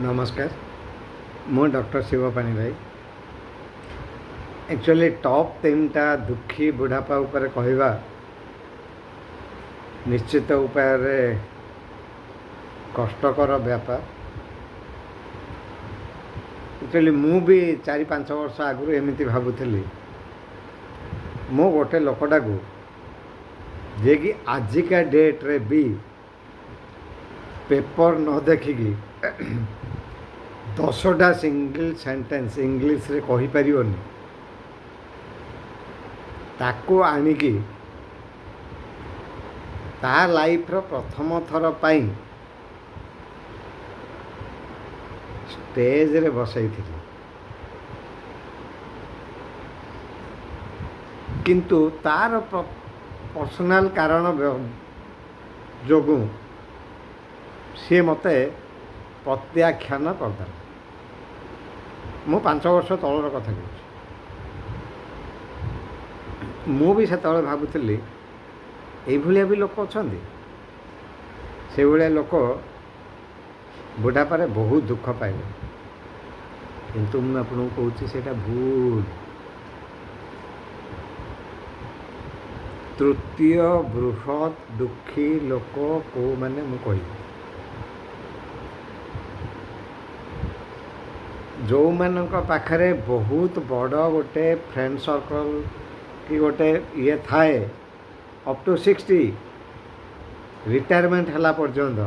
नमस्कार मु डॉक्टर शिव पाणी भाई एक्चुअली टॉप 3टा दुखी बुढ़ापा उपर कहवा निश्चित उपाय कष्टकर व्यापार। एक्चुअली मु भी 4-5 वर्ष आगु एमती भावुली मो गोटे लोकटा को जे कि आजिका डेट रे भी पेपर न देखिकी 10टा सिंगल सेंटेंस इंग्लिश रे कहि परियोनी ताको आनिकी ता लाइफ रो प्रथम थर पाई स्टेज रे बसई थी, किंतु तार पर्सनल कारण जोगु सी मते प्रत्याख्यान करदे। मु 5 वर्ष तलर कथा कहूँ, मु भी से भावुली ये भी लोक अच्छा से भाया लोक बुढ़ापे बहुत दुख पाइबे, किंतु मुझे आपको कहूँ से भूल। तृतीय बृहत दुखी लोक को मैंने मु कह जो मानक पाखरे बहुत बड़ गोटे फ्रेंड सर्कल कि गोटे ये थाए अप टू 60 रिटायरमेंट हला पर्यंत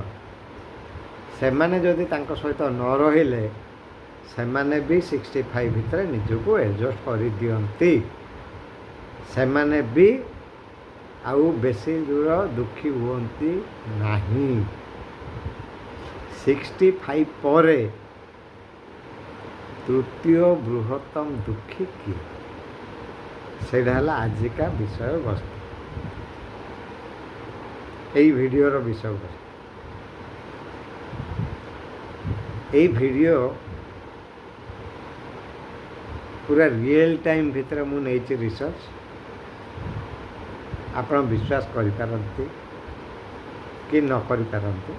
से माने जदि तांको सहित न रहिले से माने भी 65 भितर निजको एडजस्ट कर दियंती, से माने भी आउ बेसी दूर दुखी हुअंती नहीं। 65 परे तृतीय बृहत्तम दुखी किए सेटा है आजिका विषय वस्तु, यही वीडियोर विषय वस्तु। यही वीडियो पूरा रियल टाइम भितर मु नहीं रिसर्च आप विश्वास करिपारंती कि न करिपारंती।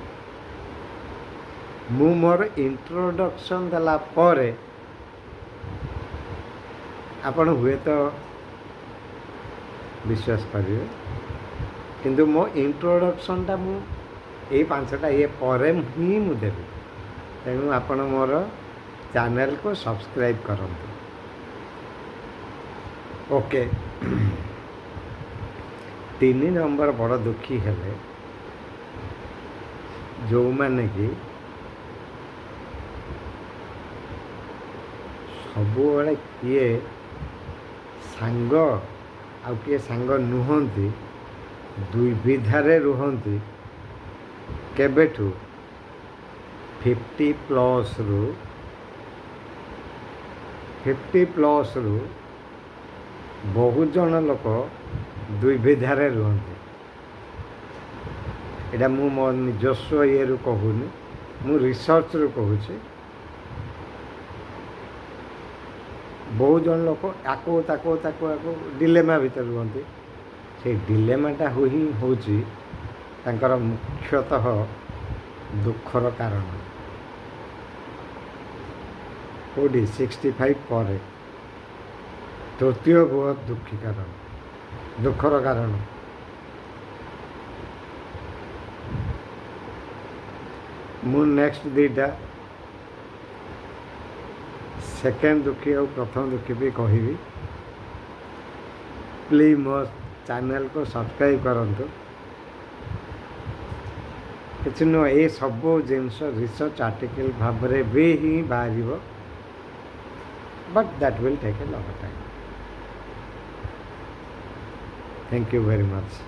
मु मोर इंट्रोडक्शन देला परे आपण हुए तो विश्वास करेंगे, किंतु मो इंट्रोडक्शन टा मु यही 5टा ये परे ही मु देवी। तेणु आपण मोर चैनल को सब्सक्राइब करंतु। ओके 3 नंबर बड़ दुखी हेले जो माने कि सबुबले किए सांग आउ किए सांग नुहंती दुविधारे रुहंती केबेठू 50 प्लस रु बहुत जन लोक दुविधारे रुहंती। एटा मु मो निजस्व ये रु कहूनी, मु रिसर्च रु कहूची। बहुत जन लोक आको ताको ताको आको डिलेमा भीतर रुहंती। से डिलेमाटा ही होची तांकर मुख्यतः दुखर कारण। कोडी 65 पर तृतीय बहुत दुखी कारण दुखर कारण। मु नेक्स्ट 2टा सेकेंड दुखी और प्रथम दुखी भी कहबी। प्लीज मो चैनल को सब्सक्राइब करंतु। किसी नुह ये सब जिनस रिसर्च आर्टिकल भाव भी ही बाहर, but that will take a lot of time. Thank you very much.